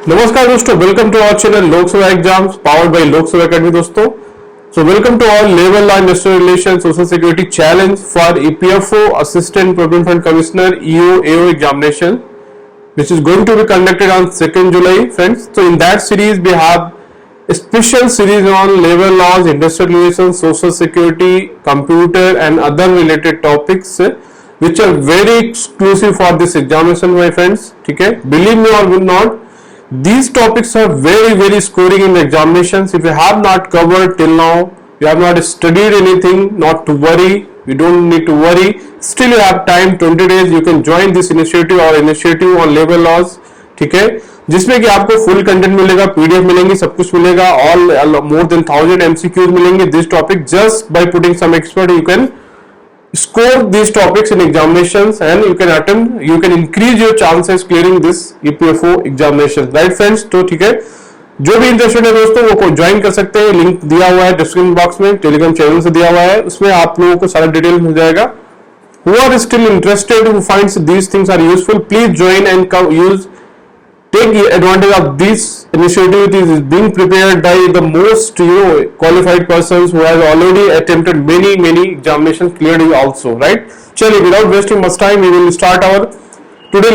नमस्कार दोस्तों, welcome to our channel Lok Sabha exams powered by Lok Sabha academy दोस्तों। So welcome to our labour law industrial relation social security challenge for EPFO assistant provident fund commissioner EO AO examination which is going to be conducted on 2nd July friends. So in that series we have a special series on labor laws, industrial relations, social security, computer and other related topics which are very exclusive for this examination my friends. ठीक है, believe me or not, these topics are very scoring in examinations. If you have not covered till now, you have not studied anything, not to worry, you don't need to worry, still you have time, 20 days you can join this initiative or initiative on labor laws. ठीक है, जिसमें कि आपको full content मिलेगा, PDF मिलेंगी, सब कुछ मिलेगा, ऑल मोर देन 1000 एमसीक्यूज मिलेंगे this topic. Just by putting some expert you can score these topics in examinations and you can attempt, you can increase your chances clearing this EPFO examinations, right friends. तो ठीक है, जो भी interested है दोस्तों वो join कर सकते हैं, लिंक दिया हुआ है डिस्क्रिप्शन बॉक्स में, टेलीग्राम चैनल से दिया हुआ है, उसमें आप लोगों को सारा डिटेल मिल जाएगा. Who are still interested, who finds these things are useful, please join and take advantage of this initiative. It is being prepared by the most qualified persons who have already attempted many examinations, cleared also, right. चलिए without wasting much time we will start our today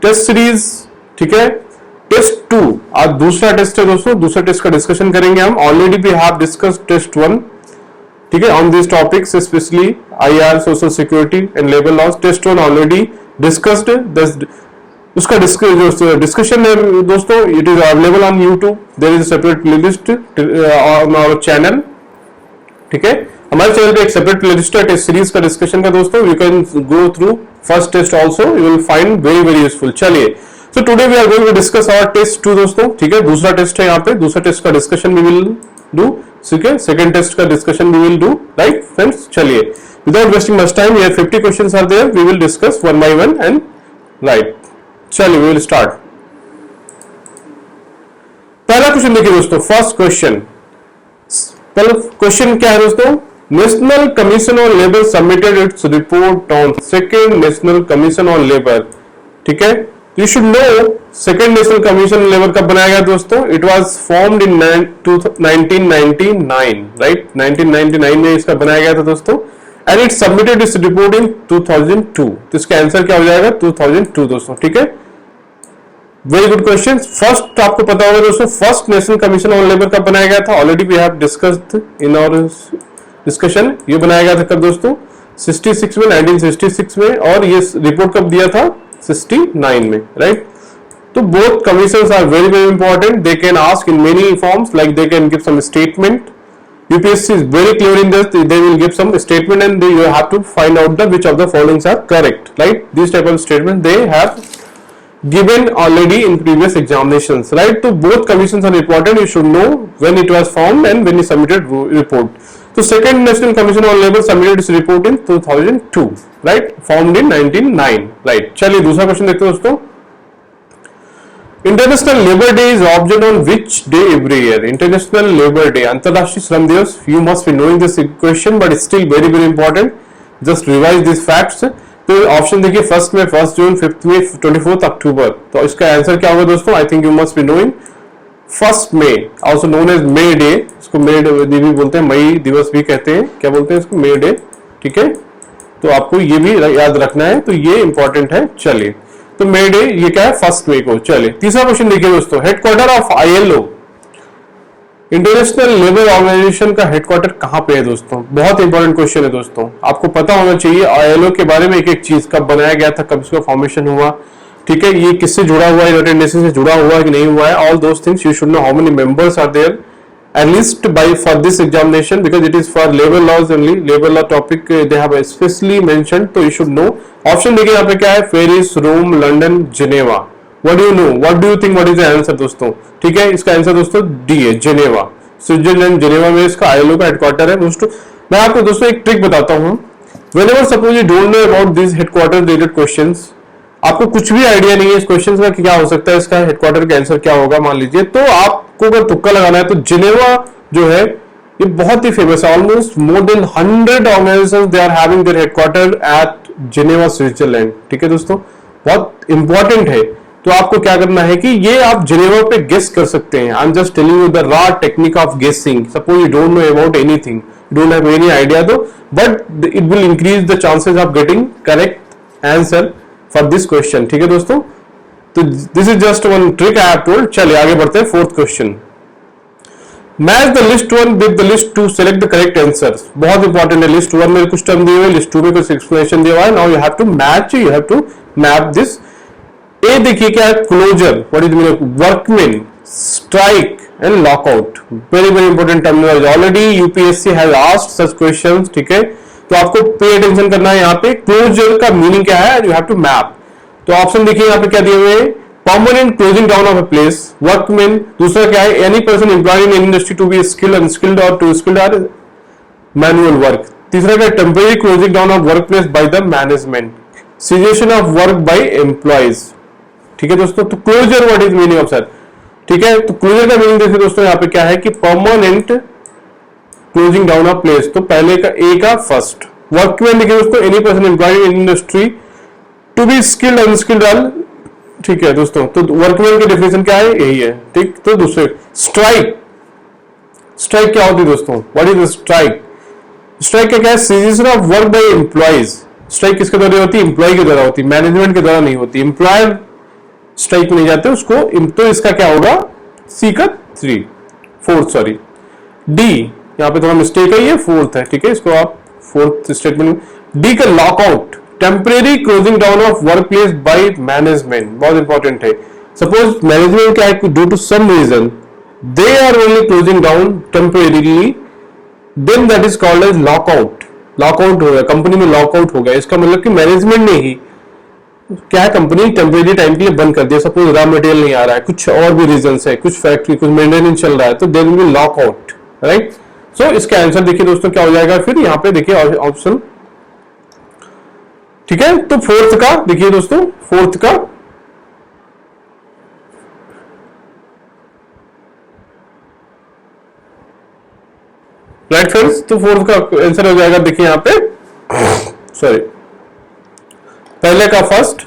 test series. ठीक है, test 2 आज दूसरा test है दोस्तों. दूसरा test का discussion करेंगे हम. Already we have discussed test 1, ठीक है, on this topics specially IR, social security and labour laws. Test 1 already discussed. उसका डिस्कशन है दोस्तों, it is available on YouTube. There is separate playlist on our channel. ठीक है, हमारे channel पे एक सेपरेट प्लेलिस्ट है टेस्ट सीरीज का डिस्कशन का दोस्तों. You can go through first test also, you will find very useful. चलिए, सो today we are going to discuss our test 2 दोस्तों. ठीक है, दूसरा टेस्ट है यहाँ पे. दूसरा टेस्ट का डिस्कशन वी विल डू. ठीक है, सेकंड टेस्ट का discussion we will do, right friends. चलिए, without wasting much time, here 50 questions are there, we will discuss one by one and right. चलिए वी विल स्टार्ट. पहला question देखिए दोस्तों, first question. पहला question क्या है दोस्तों? National commission on labour submitted its report on second national commission on labour. ठीक है, you should know second national commission on labour कब बनाया गया दोस्तों? It was formed in 1999, right. 1999 में इसका बनाया गया था दोस्तों. And it submitted its report इन 2002. तो इसका आंसर क्या हो जाएगा? 2002 दोस्तों. ठीक है, वेरी गुड क्वेश्चन. फर्स्ट आपको पता होगा दोस्तों, first national commission on labour कब बनाया गया था? Already we have discussed in our discussion. ये बनाया गया था कब दोस्तों? 66 में, 1966 में. और ये रिपोर्ट कब दिया था? 69 में, राइट. तो both commissions are very important. They can ask in many forms, like they can give some statement. UPSC is very clear in this. They will give some statement and you have to find out which of the following are correct, right. These type of statements they have given already in previous examinations, right. So both commissions are important. You should know when it was formed and when you submitted report. So second national commission on labor submitted its report in 2002, right. Formed in 1909, right. चलिए दूसरा question देखते हैं दोस्तों. International labour day is observed on which day every year? International labour day, अंतरराष्ट्रीय श्रम दिवस. You must be knowing this question but still very important. Just revise this facts. तो option देखिए, फर्स्ट में 1 जून, 5 मई, 24 अक्टूबर. तो इसका आंसर क्या होगा दोस्तों? I think you must be knowing 1 May, also known as May Day. इसको मे डे भी बोलते हैं, मई दिवस भी कहते हैं. क्या बोलते हैं इसको? May day. ठीक है, तो आपको ये भी याद रखना है, तो ये इंपॉर्टेंट है. चलिए, तो मे डे ये क्या है? 1 मई को. चलिए तीसरा क्वेश्चन देखिए दोस्तों. Headquarter of ILO, International Labour Organization का हेडक्वार्टर कहां पे है दोस्तों? बहुत इंपॉर्टेंट क्वेश्चन है दोस्तों. आपको पता होना चाहिए ILO के बारे में, एक चीज कब बनाया गया था, कब इसका फॉर्मेशन हुआ. ठीक है, ये किससे जुड़ा हुआ है? यूनाइटेड नेशन से जुड़ा हुआ है कि नहीं हुआ है? All those things you should know. How many members are there at least by for this examination, because it is for labor laws only. Labor law topic they have especially mentioned, so you should know. Option देखिए यहाँ पे क्या है? Paris, Rome, London, Geneva. What do you know? What do you think? What is the answer दोस्तों? ठीक है, इसका answer दोस्तों डी है, जिनेवा. स्विट्जरलैंड जिनेवा में इसका ILO का हेडक्वार्टर है दोस्तों. मैं आपको दोस्तों एक ट्रिक बताता हूँ. Whenever suppose you don't know about these headquarter related questions, आपको कुछ भी आइडिया नहीं है इस क्वेश्चन का क्या हो सकता है, इसका हेडक्वार्टर का आंसर क्या होगा मान लीजिए, तो आपको अगर तुक्का लगाना है तो जिनेवा जो है ये बहुत ही फेमस है. Almost more than 100 organisations they are having their headquarter at Geneva, Switzerland. ठीक है दोस्तों, बहुत इंपॉर्टेंट है. तो आपको क्या करना है कि ये आप जेनेवा पे गेस कर सकते हैं. I am just telling you the raw technique of guessing. Suppose you don't know about anything, don't have any idea, तो but it will increase the chances of getting correct answer for this question. ठीक है दोस्तों, तो this is just one trick I have told. चलिए आगे बढ़ते हैं. Fourth question, match the list one with the list two, select the correct answer. बहुत important है. लिस्ट वन में कुछ टर्म दिए हुए, लिस्ट टू में कुछ एक्सप्लेनेशन दिया हुआ है. Now you have to match, you have to map this. ए देखिए क्या है, closure, what is meaning, workman, strike and lockout. Very very important terminology. Already UPSC has asked such questions. ठीक है, तो आपको पे अटेंशन करना है. यहाँ पे क्लोजर का मीनिंग क्या है, यू हैव टू मैप. तो ऑप्शन देखिए यहाँ पे क्या दिए हुए, permanent closing down of a place, workman. दूसरा क्या है, any person employed in industry to be skilled, unskilled और to skilled or manual work. तीसरा क्या है, temporary closing down of work place by the management, cessation of work by employees. ठीक है दोस्तों, तो closure what is meaning of sir. ठीक है, तो क्लोजर का मीनिंग देखिए दोस्तों यहाँ पे क्या है कि permanent closing down of place. तो पहले का ए का फर्स्ट. वर्कमैन देखिए दोस्तों, any person employed in industry to be skilled, unskilled or. ठीक है दोस्तों, तो वर्कमैन की डेफिनेशन क्या है, यही है. ठीक, तो दूसरे स्ट्राइक. स्ट्राइक क्या होती है दोस्तों, व्हाट इज स्ट्राइक. स्ट्राइक क्या है, cessation of work by employees. Strike किसके द्वारा होती है, एम्प्लॉय के द्वारा होती है, मैनेजमेंट के द्वारा नहीं होती. एम्प्लॉयर स्ट्राइक में नहीं जाते उसको. तो इसका क्या होगा, सी का फोर्थ सॉरी डी. यहां पे थोड़ा मिस्टेक है, ये फोर्थ है. ठीक है, इसको आप फोर्थ स्टेटमेंट. डी का lockout, temporary closing down of work place by management. बहुत इंपॉर्टेंट है. सपोज मैनेजमेंट क्या है, due to some reason they are only closing down temporarily, then that is called as lockout. Lockout हो गया, company में lockout हो गया. इसका मतलब कि मैनेजमेंट ने ही क्या है, कंपनी टेम्परेरी टाइम के लिए बंद कर दिया. सपोज रॉ मटेरियल नहीं आ रहा है, कुछ और भी रीजन है, कुछ फैक्ट्री कुछ मेंटेनेंस चल रहा है, तो there will be lockout. Right, so इसका आंसर देखिए दोस्तों क्या हो जाएगा. फिर यहाँ पे देखिए ऑप्शन. ठीक है, तो फोर्थ का देखिए दोस्तों, फोर्थ का राइट फ्रेंड्स, तो फोर्थ का आंसर हो जाएगा. देखिए यहाँ पे सॉरी, पहले का फर्स्ट,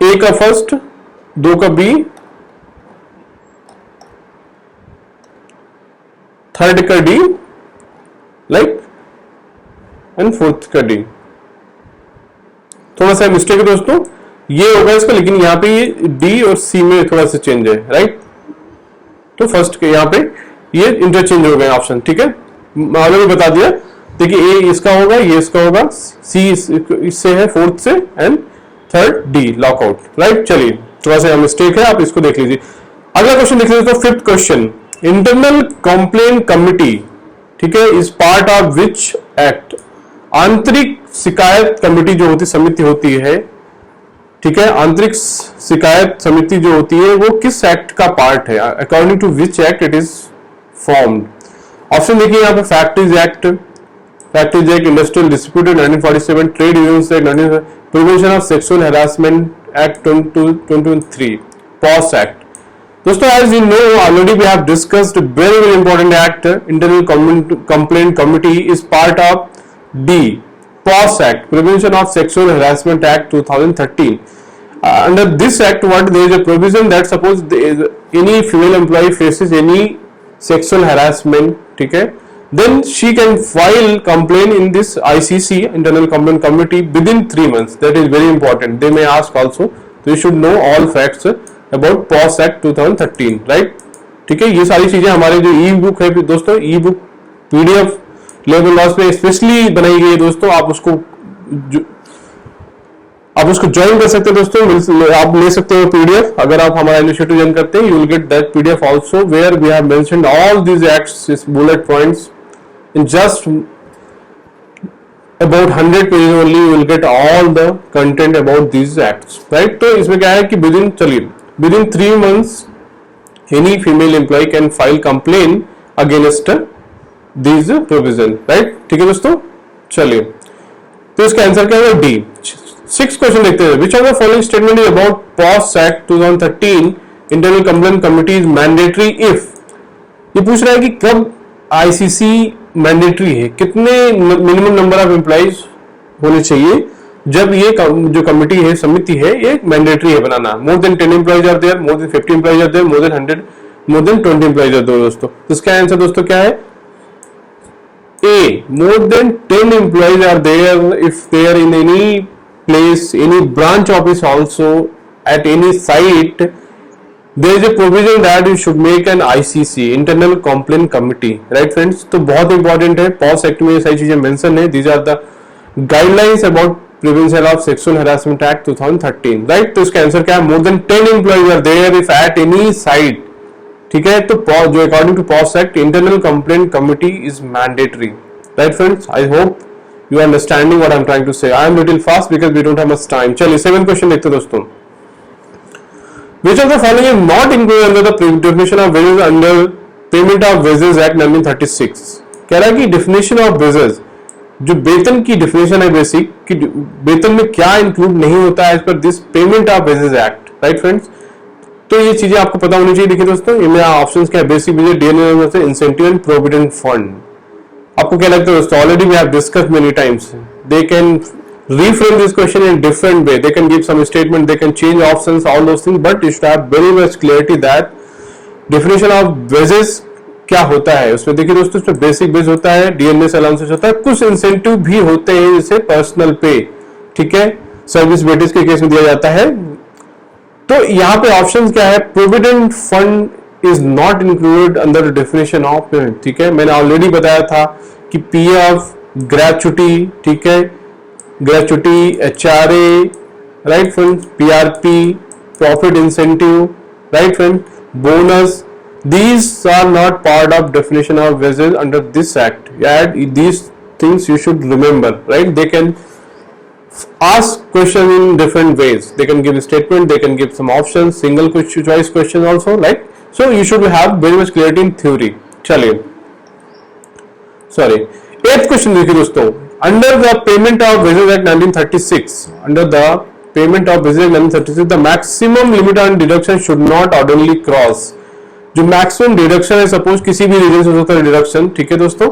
ए का फर्स्ट, दो का बी, थर्ड का डी, लाइक एंड फोर्थ का डी. थोड़ा सा मिस्टेक है दोस्तों, ये होगा इसका, लेकिन यहाँ पे ये डी और सी में थोड़ा सा चेंज है. राइट, तो फर्स्ट के यहाँ पे ये इंटरचेंज हो गए ऑप्शन. ठीक है, मैंने बता दिया. देखिए ए इसका होगा, ये इसका होगा, सी इससे है फोर्थ से, and third D lockout. Right, चलिए थोड़ा सा मिस्टेक है, आप इसको देख लीजिए. अगला क्वेश्चन देख लीजिए. तो fifth question, internal complaint committee. ठीक है, is part of which act. आंतरिक शिकायत कमेटी जो होती समिति होती है. ठीक है, आंतरिक शिकायत समिति जो होती है वो किस एक्ट का पार्ट है, according to which act it is formed. Option देखिए यहाँ पे, factories act, factories act, industrial dispute 1947, trade unions act, prevention of sexual harassment act 2023, POSH act. दोस्तों as you know already we have discussed very very important act, internal complaint committee is part of D, POS Act, Prevention of Sexual Harassment Act 2013. Under this act, what there is a provision that suppose any female employee faces any sexual harassment, ठीक है, then she can file complaint in this ICC, Internal Complaint Committee, within 3 months. That is very important. They may ask also. So you should know all facts about POS Act 2013, right? ठीक है, ये सारी चीजें हमारे जो ई book है दोस्तों, ई book PDF level loss में स्पेशली बनाई गई है दोस्तों. आप उसको ज्वाइन कर सकते हैं दोस्तों. आप ले सकते हो पीडीएफ. अगर आप हमारा इनिशिएटिव ज्वाइन करते हैं, you will get that PDF also, where we have mentioned all these acts, bullet points in just about 100 pages only. You will get all the content about these acts, right? तो इसमें क्या है कि within 3 months any female employee can file complaint against these provision, right? ठीक है दोस्तों, चलिए तो इसका आंसर क्या होगा, डी. 6th क्वेश्चन देखते हैं. Which of the following statement is about POS Act 2013 Internal Complaint Committee is mandatory if. ये पूछ रहा है कि कब आईसीसी मैंडेटरी है, कितने मिनिमम नंबर ऑफ एम्प्लॉइज होने चाहिए जब ये जो कमिटी है, समिति है, ये मैंडेटरी है बनाना। More than 10 employees are there, more than 50 employees are there, more than 100, more than 20 employees are there दोस्तों। तो इसका आंसर दोस्तों क्या है? A. More than 10 employees are there if they are in any place, any branch office also, at any site, there is a provision that you should make an ICC, Internal Complaint Committee, right friends? तो बहुत important है, POS act में ये सारी चीजें mention है। These are the guidelines about prevention of sexual harassment act 2013, right? तो इसका आंसर क्या है? More than 10 employees are there if at any site, ठीक है। तो जो according to POSH act internal complaint committee is mandatory, right friends? I hope you are understanding what I am trying to say. I am little fast because we don't have much time. चलिए 7 question देखते हैं दोस्तों। Which of the following is not included under the definition of wages under Payment of Wages Act 1936? कह रहा है कि definition of wages, जो वेतन की definition है बेसिक कि वेतन में क्या इंक्लूड नहीं होता है as per this Payment of Wages Act, right friends? तो ये चीजें आपको पता होनी चाहिए। देखिए दोस्तों, ये मेरा ऑप्शंस क्या है? बेसिक वेजेस, डीएनए से इंसेंटिव एंड प्रोविडेंट फंड। आपको क्या लगता है दोस्तों? Already we have discussed many times. They can reframe this question in different way, they can give some statement, they can change options, all those things, but you should have very much clarity that definition of wages क्या होता है। उसमें देखिए दोस्तों, इसमें basic veg होता है, DNS allowances होता है, कुछ इंसेंटिव भी होते हैं जैसे पर्सनल पे, ठीक है, सर्विस वेटेज के केस में दिया जाता है। तो यहाँ पे ऑप्शन क्या है? Provident fund is not included under the definition of payment, ठीक है। मैंने ऑलरेडी बताया था कि पीएफ, ग्रेचुटी, ठीक है, gratuity, HRA, right friends, PRP, profit incentive, right friend, bonus, these are not part of definition of wages under this act. Yet these things you should remember, right? They can ask question in different ways. They can give a statement, they can give some options, single choice question also, right? So you should have very much clarity in theory. चलिए, sorry, 8th question देखिए दोस्तों। Under the Payment of Wages Act 1936, under the Payment of Wages Act 1936, the maximum limit on deduction should not ordinarily cross. जो maximum deduction है, suppose किसी भी reason से होता है डिडक्शन, ठीक है दोस्तों,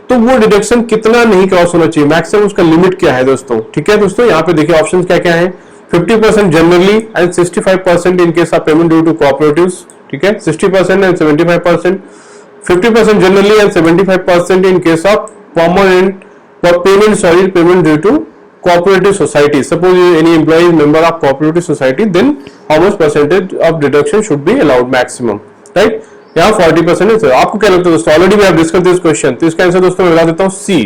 तो वो डिडक्शन कितना नहीं क्रॉस होना चाहिए, मैक्सिमम उसका लिमिट क्या है दोस्तों, ठीक है दोस्तों। यहाँ पे देखिए ऑप्शंस क्या क्या है? 50% generally and 65% in case of payment due to cooperatives, ठीक है, 60% and 75%, 50% generally and 75% in case of permanent payment due to cooperative society. Suppose any employee is member of cooperative society, then how much percentage of deduction should be allowed maximum, right? यहाँ 40% है। आपको क्या लगता है दोस्तों? Already we have discussed this question, तो इसका answer दोस्तों मैं बता देता हूँ सी।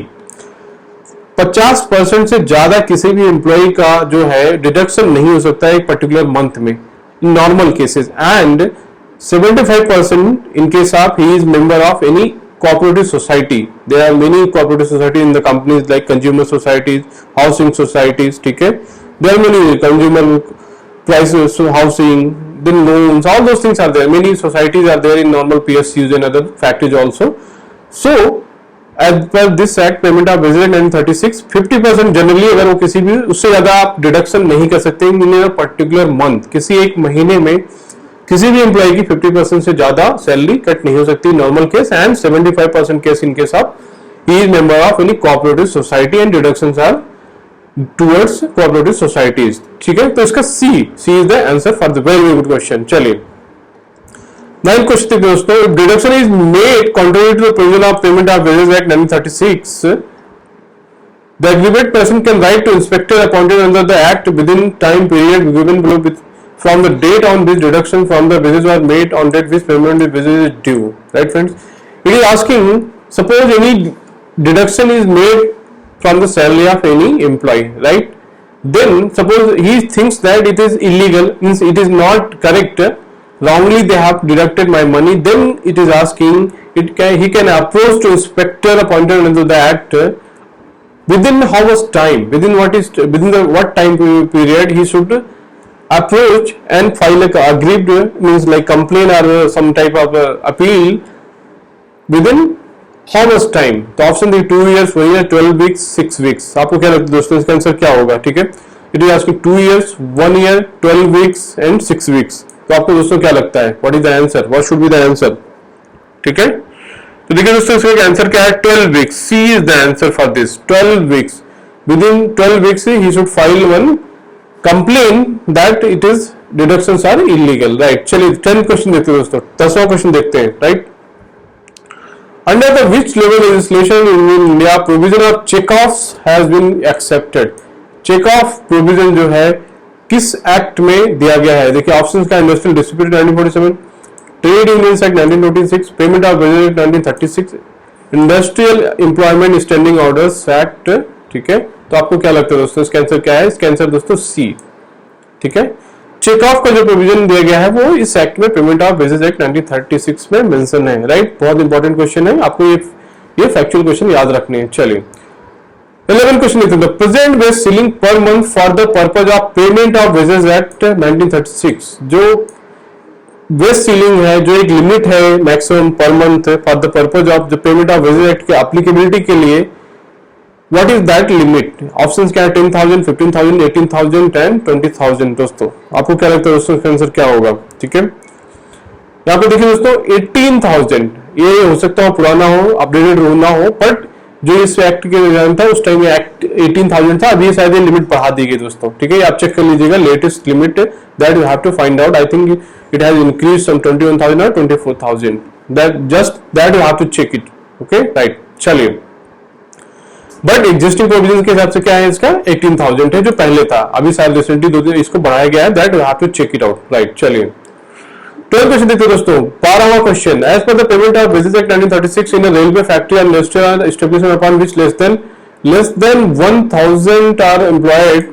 50% से ज्यादा किसी भी एम्प्लॉय का जो है डिडक्शन नहीं हो सकता है एक पर्टिकुलर मंथ में, in normal cases, and 75% in case of he is member of any cooperative society. There are many cooperative societies in the companies like consumer societies, housing societies, ठीक है, there are many consumer prices housing, then loans, all those things are there. Many societies are there in normal PSUs and other factories also. So as per this act, Payment of Wages Act 1936, 50% generally अगर वो किसी भी उससे ज्यादा आप deduction नहीं कर सकते इन पर्टिकुलर मंथ, किसी एक महीने में किसी भी एम्प्लॉय की 50% से ज्यादा सैलरी कट नहीं हो सकती, normal case, and 75% case in case of he is member of any cooperative society and deductions are towards cooperative societies, ठीक है। तो इसका C is the answer for the very good question. चलिए 9th question दोस्तों, deduction is made contrary to the provision of payment of wages act 1936, the aggrieved person can write to inspector appointed under the act within time period given below with from the date on which deduction from the wages was made on date which payment of wages is due, right friends? It is asking, suppose any deduction is made from the salary of any employee, right? Then suppose he thinks that it is illegal, means it is not correct, wrongly they have deducted my money, then it is asking, he can approach to inspector appointed under the act within how much time, within the what time period he should approach and file a aggrieved, means like complaint or some type of appeal within how much time? तो option दी 2 years, 1 year, 12 weeks, 6 weeks। आपको क्या लगता है दोस्तों इसका answer क्या होगा? ठीक है, it is asking 2 years, 1 year, 12 weeks and 6 weeks। तो आपको दोस्तों क्या लगता है? What is the answer? What should be the answer? ठीक है, तो देखिए दोस्तों इसका आंसर क्या है? 12 weeks। C is the answer for this, 12 weeks। within 12 weeks he should file one complaint that it is deductions are illegal, right? चलिए 10 question देखते हैं दोस्तों, 10वां क्वेश्चन देखते हैं, right? Under the which level legislation in India provision of check-offs has been accepted? Check-off provision जो है किस act में दिया गया है? देखिए ऑप्शंस का industrial dispute 1947, trade unions act 1926, payment of wages act 1936, industrial employment standing orders act, ठीक है? तो आपको क्या लगता है दोस्तों इसका आंसर क्या है? इसका आंसर दोस्तों सी, ठीक है? चेक ऑफ का जो प्रोविजन दिया गया है वो इस एक्ट में पेमेंट ऑफ वेजेस एक्ट 1936 में मेंशन है, राइट? बहुत इंपॉर्टेंट क्वेश्चन है, आपको ये फैक्चुअल क्वेश्चन याद रखने हैं। चलिए 11 क्वेश्चन देखते हैं। Present wage ceiling per month for the purpose of payment of wages act 1936, जो वेज सीलिंग है, जो एक लिमिट है मैक्सिमम पर month for the purpose of the payment of wages act के एप्लीकेबिलिटी के लिए, What is that limit? Options क्या है? 10,000, 15,000, 18,000 एंड 20,000। दोस्तों आपको क्या लगता है दोस्तों इसका आंसर क्या होगा? ठीक है, यहाँ पे देखिए दोस्तों 18,000, ये हो सकता हो पुराना हो, अपडेटेड ना हो, बट जो इस एक्ट के दौरान था उस टाइम ये एक्ट 18,000 था, अभी शायद ये लिमिट बढ़ा दी गई दोस्तों, ठीक है? आप चेक कर लीजिएगा latest limit that you have to find out. I think it has increase some 21,000 और 24,000, that you have to check it, okay, right? चलिए, बट एग्जिस्टिंग प्रोविजन के हिसाब से क्या है इसका 18,000 है जो पहले था, अभी शायद रिसेंटली 2 दिन इसको बढ़ाया गया है, that you have to check it out, right? चलिए 12 क्वेश्चन देखते हैं दोस्तों। 12वां question, as per the payment of wages act 1936 in a railway factory and industrial establishment upon which less than 1,000 are employed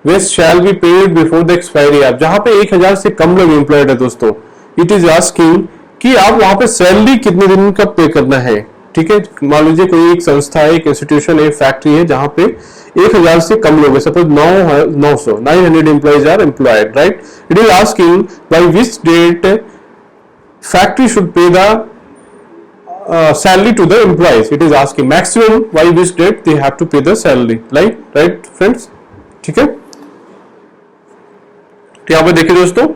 wage shall be paid before the expiry. आप जहां पे 1,000 से कम लोग एम्प्लॉयड है दोस्तों, इट इज आस्किंग कि आप वहां पे सैलरी कितने दिन का पे करना है, ठीक है? मान लीजिए कोई एक संस्था है, एक इंस्टीट्यूशन है, फैक्ट्री है जहां पे 1,000 से कम लोग है, suppose 900 employees are employed, right? It is asking by which date factory should pay the salary to the employees. It is asking maximum by which date they have to pay the salary, right friends? ठीक है, तो यहां पर देखिए दोस्तों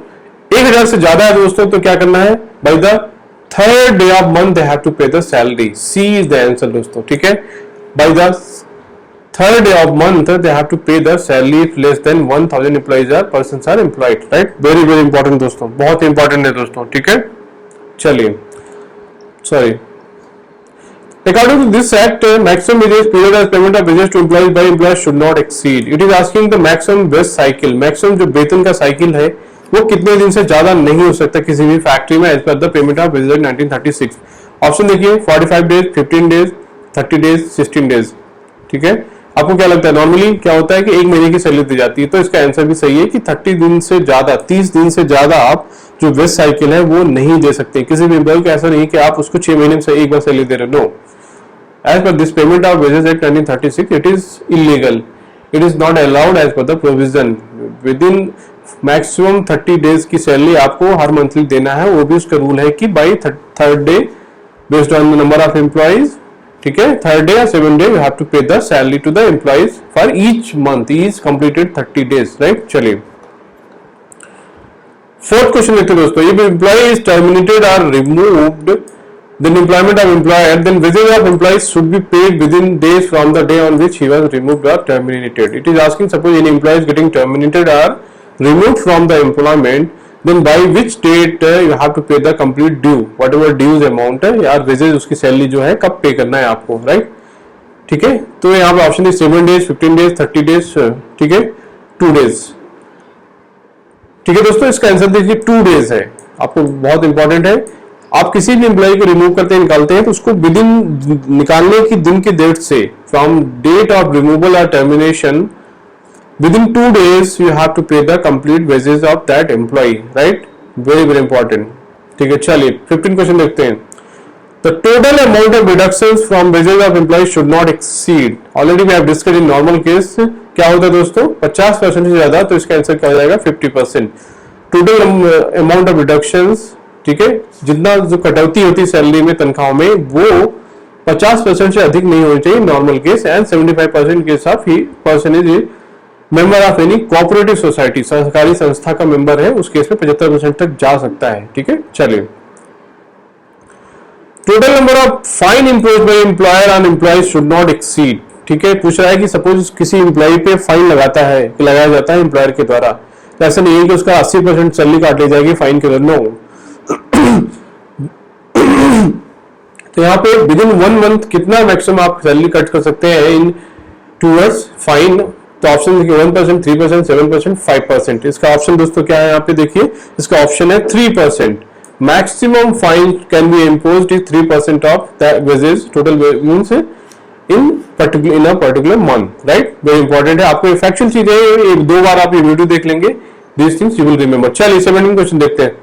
1,000 से ज्यादा है दोस्तों, तो क्या करना है? By the third day of month they have to pay the salary. C is the answer दोस्तों, ठीक है? By the third day of month they have to pay the salary less than 1,000 employees or persons are employed, right? Very very important दोस्तों, बहुत important है दोस्तों, ठीक है? चलिए, sorry, according to this act maximum wages period as payment of wages to employees by employer should not exceed. It is asking the maximum wage cycle, maximum जो वेतन का साइकिल है वो कितने दिन से ज्यादा नहीं हो सकता किसी भी फैक्ट्री में as per the payment of wages 1936। Option देखिए 45 डेज, 15 डेज, 30 डेज, 16 डेज, ठीक है? आपको क्या लगता है नॉर्मली क्या होता है कि 1 महीने की सैलरी दी जाती है, तो इसका आंसर भी सही है कि 30 दिन से ज्यादा, 30 दिन से ज्यादा आप जो वेज साइकिल है वो नहीं दे सकते किसी भी एम्प्लॉय को। ऐसा नहीं कि आप उसको 6 महीने से एक बार सैलरी दे रहे हो, no. As per this payment of wages act 1936, it is illegal. It is not allowed as per the provision. Within maximum 30 days की सैलरी आपको हर मंथली देना है, वो भी उसका रूल है कि by third day based on the number of employees, ठीक है? थर्ड डे या 7th day you have to pay the salary to the employees for each month, each completed 30 days, right? चलिए 4th क्वेश्चन देखते हैं दोस्तों। If employee is terminated or removed then employment of employer, then wages of employees should be paid within days from the day on which he was removed or terminated. It is asking suppose any employee is getting terminated or removed from the employment, then by which date you have to pay the complete due, whatever dues amount है या wages उसकी salary जो है कब पे करना है आपको, राइट? ठीक है, तो यहाँ पे ऑप्शन है 7 days, 15 days, 30 days, ठीक है, 2 days, ठीक है दोस्तों? इसका आंसर देखिए 2 days है, आपको बहुत इंपॉर्टेंट है। आप किसी भी एम्प्लॉय को रिमूव करते हैं, निकालते हैं, तो उसको विद इन निकालने की दिन की डेट से, फ्रॉम डेट ऑफ रिमूवल और termination, within 2 days you have to pay the complete wages of that employee, right? Very very important, ठीक है? चलिए 15 क्वेश्चन देखते हैं। The total amount of deductions from wages of employee should not exceed, already we have discussed in normal case, क्या होता है दोस्तों? 50% से ज्यादा, तो इसका आंसर क्या हो जाएगा? 50%। टोटल अमाउंट ऑफ डिडक्शंस, ठीक है, जितना जो कटौती होती है सैलरी में, तनख्वाह में, वो 50% से अधिक नहीं होनी चाहिए नॉर्मल केस, एंड 75% के साथ ही person is member of any cooperative society, सरकारी संस्था का मेंबर है, उस केस में 75% तक जा सकता है, ठीक है? चलिए total number of fine imposed by employer on employees should not exceed, ठीक है, पूछ रहा है कि सपोज किसी एम्प्लॉय पे फाइन लगाया जाता है एम्प्लॉयर के द्वारा, तो ऐसा नहीं है कि उसका 80% सैलरी काट ली जाएगी फाइन के द्वारा, नो। तो यहाँ पे विद इन 1 मंथ कितना मैक्सिमम आप सैलरी कट कर सकते हैं इन टूवर्ड्स फाइन, तो ऑप्शन देखिए 1%, 3%, 7%, 5%। इसका ऑप्शन दोस्तों क्या है यहाँ पे देखिए, इसका ऑप्शन है 3%। Maximum fine can be imposed is 3% of that wages total means in a particular month, right. Very important है, आपको फैक्चुअल चीज है, एक 2 बार आप ये वीडियो देख लेंगे, these things you will remember. चलिए 17 क्वेश्चन देखते हैं।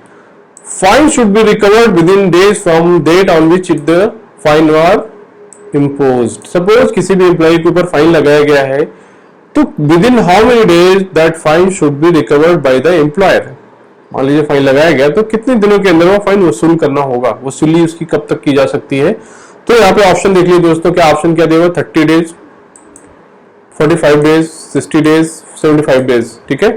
Fine should be recovered within days from date on which the fine were imposed. Suppose किसी भी एम्प्लॉय के ऊपर फाइन लगाया गया है, तो with in how many days that fine should be recovered by the employer. मान लीजिए फाइन लगाया गया, तो कितने दिनों के अंदर वो फाइन वसूल करना होगा, वसूली उसकी कब तक की जा सकती है। तो यहाँ पे ऑप्शन देख लीजिए दोस्तों, क्या ऑप्शन क्या देगा, 30 डेज, 45 डेज, 60 डेज, 75 डेज, ठीक है।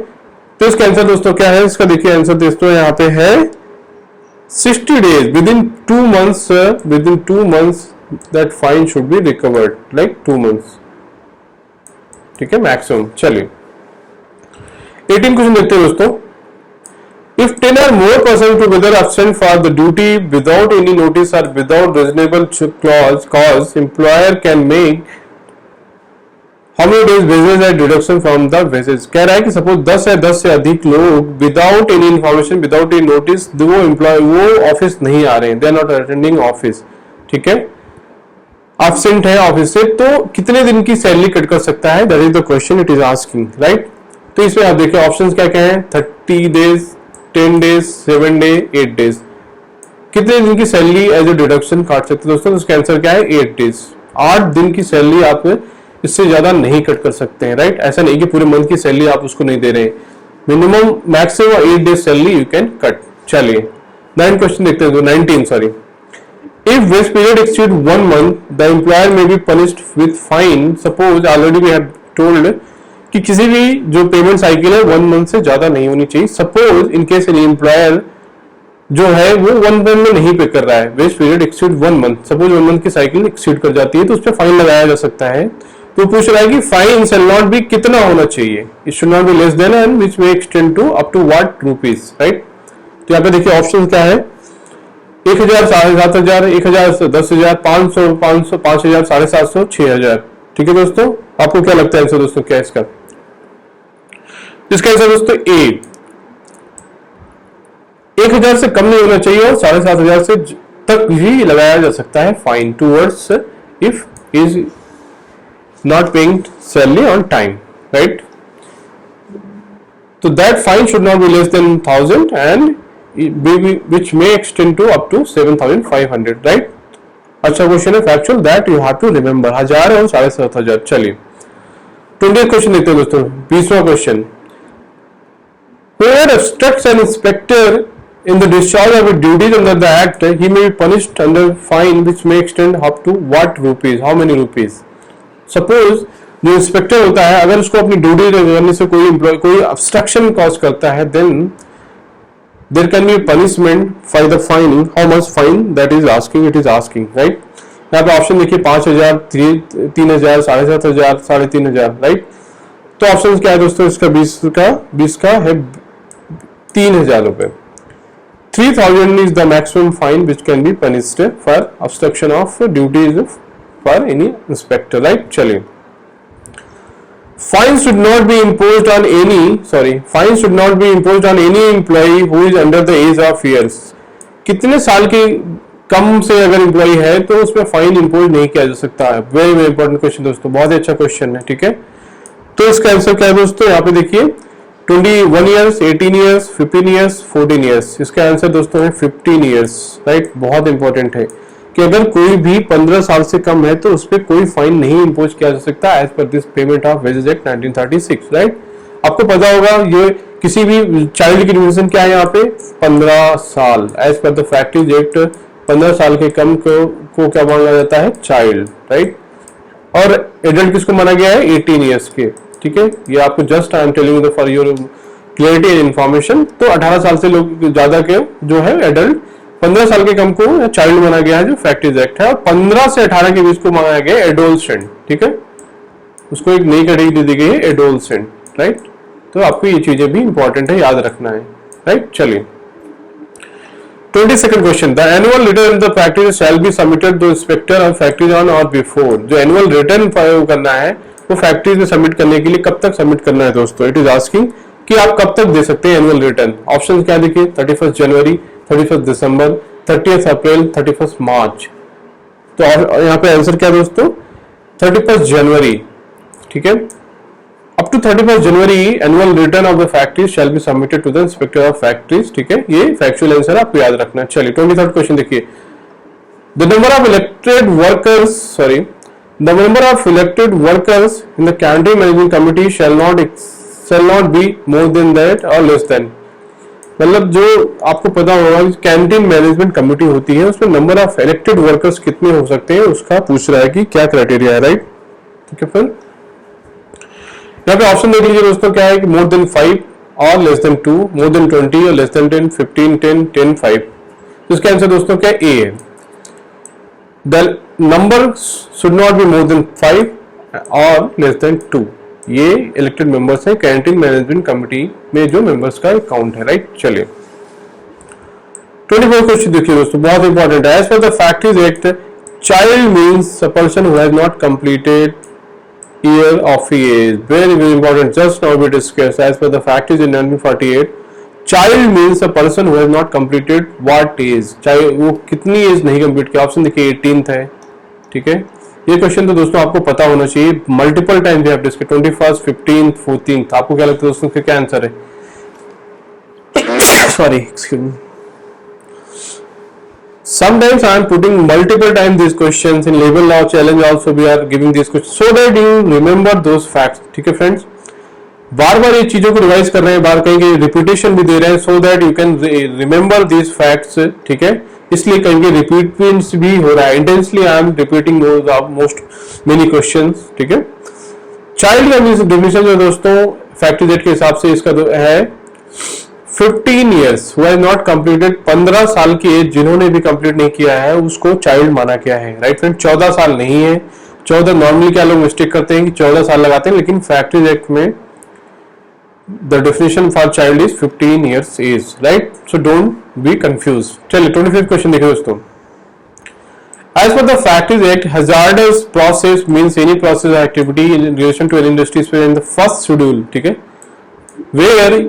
तो इसका आंसर दोस्तों क्या है, इसका देखिए आंसर दोस्तों यहाँ पे है 60 days, with in 2 months that fine should be recovered, like 2 months, ठीक है, मैक्सिमम। चलिए 18 क्वेश्चन देखते हैं दोस्तों। If 10 or more persons together absent for the duty without any notice or without reasonable cause, employer can make how many days wages as deduction from the wages। कह रहा है कि सपोज 10 या 10 से अधिक लोग without any information, without any notice, वो office नहीं आ रहे हैं, they are not attending office, ठीक है, एब्सेंट है ऑफिस से, तो कितने दिन की सैलरी कट कर सकता है, that is the question it is asking, right. तो इसमें आप देखिए ऑप्शंस क्या क्या हैं, 30 डेज, 10 डेज, 7 डे, 8 डेज, कितने दिन की सैलरी एज ए डिडक्शन काट सकते हैं दोस्तों। तो इसका आंसर क्या है, 8 डेज, 8 दिन की सैलरी आप इससे ज्यादा नहीं कट कर सकते हैं, राइट। ऐसा नहीं कि पूरे मंथ की सैलरी आप उसको नहीं दे रहे, minimum maximum 8 days salary you can cut. चलिए 9 क्वेश्चन देखते हैं, 19 sorry. If waste period exceed 1 month the employer may be punished with fine. Suppose already we have told कि किसी भी जो पेमेंट साइकिल है 1 मंथ से ज्यादा नहीं होनी चाहिए। Suppose in case any employer जो है वो 1 मंथ में नहीं पे कर रहा है, waste period exceed 1 month, suppose 1 month की साइकिल एक्सीड कर जाती है, तो उस पर फाइन लगाया जा सकता है। तो पूछ रहा है कि फाइन शैल नॉट बी कितना होना चाहिए, it should not be less than and which may extend to up to what rupees, right. तो यहाँ पे देखिए ऑप्शन क्या है, 1000, 7,500, 1000, 10,000, 500, 500, 5,000, 750, 6,000, ठीक है दोस्तों। आपको क्या लगता है आंसर दोस्तों, क्या है इसका आंसर दोस्तों ए, 1000 से कम नहीं होना चाहिए और 7,500 से तक ही लगाया जा सकता है fine towards if is not paying salary on time, right. तो that fine should not be less than 1000 and which may extend to up to 7,500, right। अच्छा क्वेश्चन है factual, that you have to remember, 1000 और 7,500। चलिए 20 question देखते हैं दोस्तों। 20वां question, whoever obstructs an inspector in the discharge of his duties under the act, he may be punished under fine which may extend up to what rupees, how many rupees। Suppose जो inspector होता है अगर उसको अपनी duty करने से कोई obstruction cause करता है, then there can be punishment for the fine, how much fine that is asking, it is asking, right। यहाँ पे ऑप्शन देखिए 5,000, 3,000, 7,500, 3,500, राइट। तो ऑप्शन क्या है दोस्तों, इसका 20 का है 3,000 रुपए। 3,000 is the maximum fine which can be punished for obstruction of duties for any inspector, right। चलिए fine should not be imposed on any employee who is under the age of years। कितने साल के कम से अगर employ है तो उसमें fine impose नहीं किया जा सकता है। वेरी वेरी इंपॉर्टेंट क्वेश्चन दोस्तों, बहुत ही अच्छा क्वेश्चन है, ठीक है। तो इसका आंसर क्या है दोस्तों, यहाँ पे देखिए 21 ईयर्स, 18 ईयर्स, 15 ईयर्स, 14 ईयर्स। इसका आंसर दोस्तों है 15 ईयर्स, राइट। बहुत इंपॉर्टेंट है कि अगर कोई भी 15 साल से कम है तो उस पर कोई फाइन नहीं इंपोज किया जा सकता as per this payment of wages act 1936, right. आपको पता होगा ये किसी भी चाइल्ड की डिफिनेशन क्या है यहाँ पे, 15 साल, as per the factories act 15 साल के कम को क्या माना जाता है, चाइल्ड, राइट। और एडल्ट किसको माना गया है, 18 ईयर्स के, ठीक है। ये आपको just I am telling for your clarity and information. तो 18 साल से लोग ज्यादा के जो है एडल्ट, 15 साल के कम को चाइल्ड माना गया है जो फैक्टरीज एक्ट है, और 15 से 18 के बीच को माना गया एडोलसेंट, ठीक है। उसको एक नई कैटेगरी दी गई है एडोलसेंट, राइट। तो आपको ये चीजें भी इंपॉर्टेंट है, याद रखना है, राइट। चलिए 22nd question, the annual return the factory shall be submitted to inspector of factories on or before. जो एनुअल रिटर्न करना है वो फैक्ट्रीज में सबमिट करने के लिए कब तक सबमिट करना है दोस्तों? इट इज आस्किंग कि आप कब तक दे सकते हैं एनुअल रिटर्न। ऑप्शन क्या देखिए, 31 जनवरी, 31 दिसंबर, 30 अप्रैल, 31 मार्च। तो यहाँ पे आंसर क्या दोस्तों? 31 जनवरी, ठीक है। Up to 31 January annual return of the factory shall be submitted to the inspector of factories, ठीक है। ये फैक्चुअल आंसर आपको याद रखना है। चलिए 23rd क्वेश्चन देखिए, the number of elected workers in the canteen management committee shall not be more than that और लेस देन। मतलब जो आपको पता होगा कैंटीन मैनेजमेंट कमिटी होती है उसमें नंबर ऑफ इलेक्टेड वर्कर्स कितने हो सकते हैं उसका पूछ रहा है कि क्या क्राइटेरिया है, राइट। ठीक है, फिर यहाँ पे ऑप्शन देख लीजिए दोस्तों, क्या है कि मोर देन 5 और लेस देन 2, मोर देन 20 और लेस देन 10, 15, 10, 10, 5। तो इसका आंसर दोस्तों क्या ए है। The number should not be more than 5 और लेस देन 2। ये इलेक्टेड मेंबर्स है कैंटीन मैनेजमेंट कमिटी में जो मेंबर्स का एक काउंट है, राइट। चलिए 24 क्वेश्चन देखिए दोस्तों, बहुत इंपॉर्टेंट है। As per the factories act, child means a person who has not completed year of age. Very very important, just now we discussed. As per the factors in 1948, child means a person who has not completed what age, चाहे वो कितनी as नहीं complete किया। Option देखिए 18th है, ठीक है। ये क्वेश्चन तो दोस्तों आपको पता होना चाहिए, मल्टीपल टाइम भी आप डिस्कस 21st, 15th, 14th। आपको क्या लगता है दोस्तों क्या आंसर है? Sorry, excuse me. Sometimes I am putting multiple times these questions in label law challenge also we are giving these questions so that you remember those facts, ठीक है friends. बार बार ये चीजों को रिवाइज कर रहे हैं, बार कहीं कहीं रिपीटेशन भी दे रहे हैं so that you can remember these facts, ठीक है। इसलिए कहीं कहीं रिपीट भी हो रहा है, intensely I am repeating those of most many questions, ठीक है। चाइल्ड का डेफिनेशन जो दोस्तों फैक्ट्री एक्ट के हिसाब से इसका है 15 years who has not completed, 15 साल की एज जिन्होंने भी कंप्लीट नहीं किया है उसको चाइल्ड माना गया है, राइट फ्रेंड। 14 साल नहीं है, 14 नॉर्मली क्या लोग मिस्टेक करते हैं कि 14 साल लगाते हैं, लेकिन फैक्ट्रीज एक्ट में the definition for child is 15 years age, right. So don't be confuse. चलिए 25th क्वेश्चन देखिए दोस्तों, as per the factories act, hazardous process means any process activity in relation to any industry in the first schedule, ठीक है, where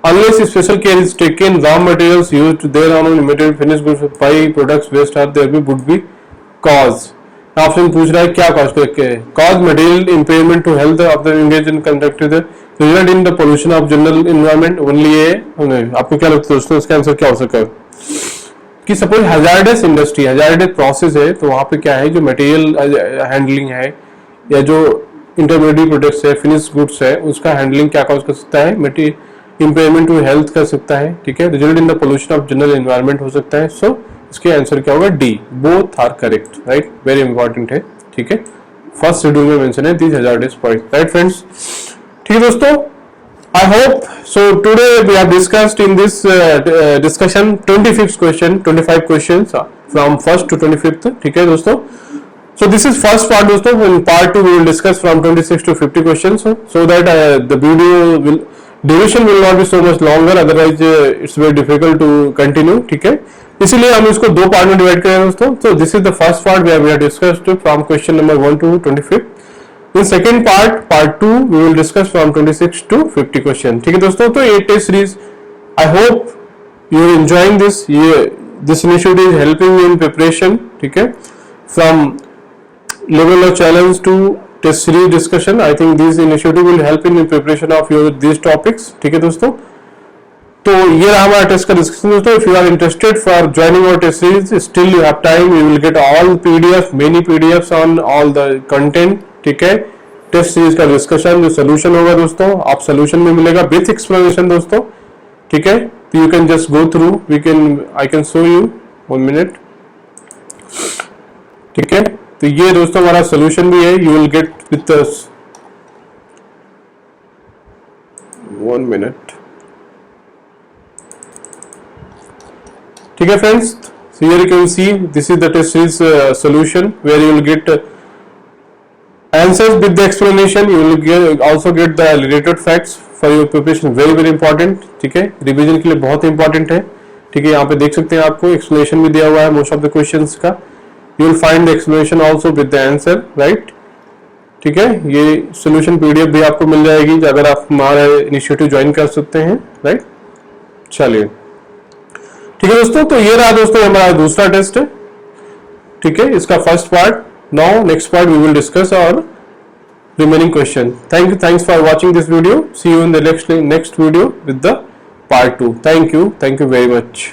unless special care is taken, raw materials used thereon on limited finished goods by products waste are there would be cause। Option पूछ रहा है क्या cause material impairment to health of the engaged in conducted result in the pollution of general environment only है। आपको क्या लगता है दोस्तों इसका आंसर क्या हो सकता है कि suppose hazards industry, hazards process है, तो वहां पे क्या है जो मटेरियल हैंडलिंग है या जो इंटरमीडिएट प्रोडक्ट्स है, फिनिश गुड्स है, उसका हैंडलिंग क्या कॉज कर सकता है, मटेरियल इम्पेयरमेंट टू हेल्थ कर सकता है, ठीक है। Result in the pollution of general environment हो सकता है। सो इसके आंसर क्या होगा? D, both are correct, right. Very important है, ठीक है। फर्स्ट शेड्यूल में मेंशन है this hazardous point, right friends. ठीक है दोस्तों, I hope so today we have discussed in this discussion 25th question, 25 questions from first to 25th, ठीक है दोस्तों। So this is first part दोस्तों। In part 2 we will discuss from 26 to 50 questions, so that the video will duration will not be so much longer, otherwise it's very difficult to continue, ठीक है। इसीलिए हम इसको दो part में divide करें दोस्तों। तो this is the first part we have discussed from question number 1 to 25। In second part 2 we will discuss from 26 to 50 question, ठीक है दोस्तों। तो ये test series, I hope you are enjoying this. This initiative is helping you in preparation, ठीक है, from level of challenge to test series discussion. I think this initiative will help in preparation of your this topics, ठीक है दोस्तों। तो ये रहा हमारा test का डिस्कशन दोस्तों। If you are interested for joining our test series, still you have time, you will get all PDF, many PDF on all the content, ठीक है। टेस्ट सीरीज का डिस्कशन जो सोल्यूशन होगा दोस्तों, आप सोल्यूशन में मिलेगा विथ एक्सप्लेनेशन दोस्तों, ठीक है। तो you can just go through, I can show you 1 minute, ठीक है। तो ये दोस्तों हमारा सोल्यूशन भी है, you will gate with 1 minute, ठीक है friends. So here you can see this is the test series solution where you will get Answers with the explanation, you will also get the related facts for your preparation, very very important. ठीक है, revision के लिए बहुत important है. ठीक है, यहाँ पे देख सकते हैं आपको एक्सप्लेनेशन भी दिया हुआ है मोस्ट ऑफ द क्वेश्चंस का. You will find the explanation also with the answer, right. ठीक है, ये सोल्यूशन पीडीएफ भी आपको मिल जाएगी अगर आप हमारा इनिशिएटिव ज्वाइन कर सकते हैं, राइट. चलिए ठीक है दोस्तों, तो ये रहा दोस्तों हमारा दूसरा टेस्ट है. ठीक है, इसका first part. Now next part we will discuss और remaining question. Thanks for watching this video. See you in the next video with the part 2. Thank you very much.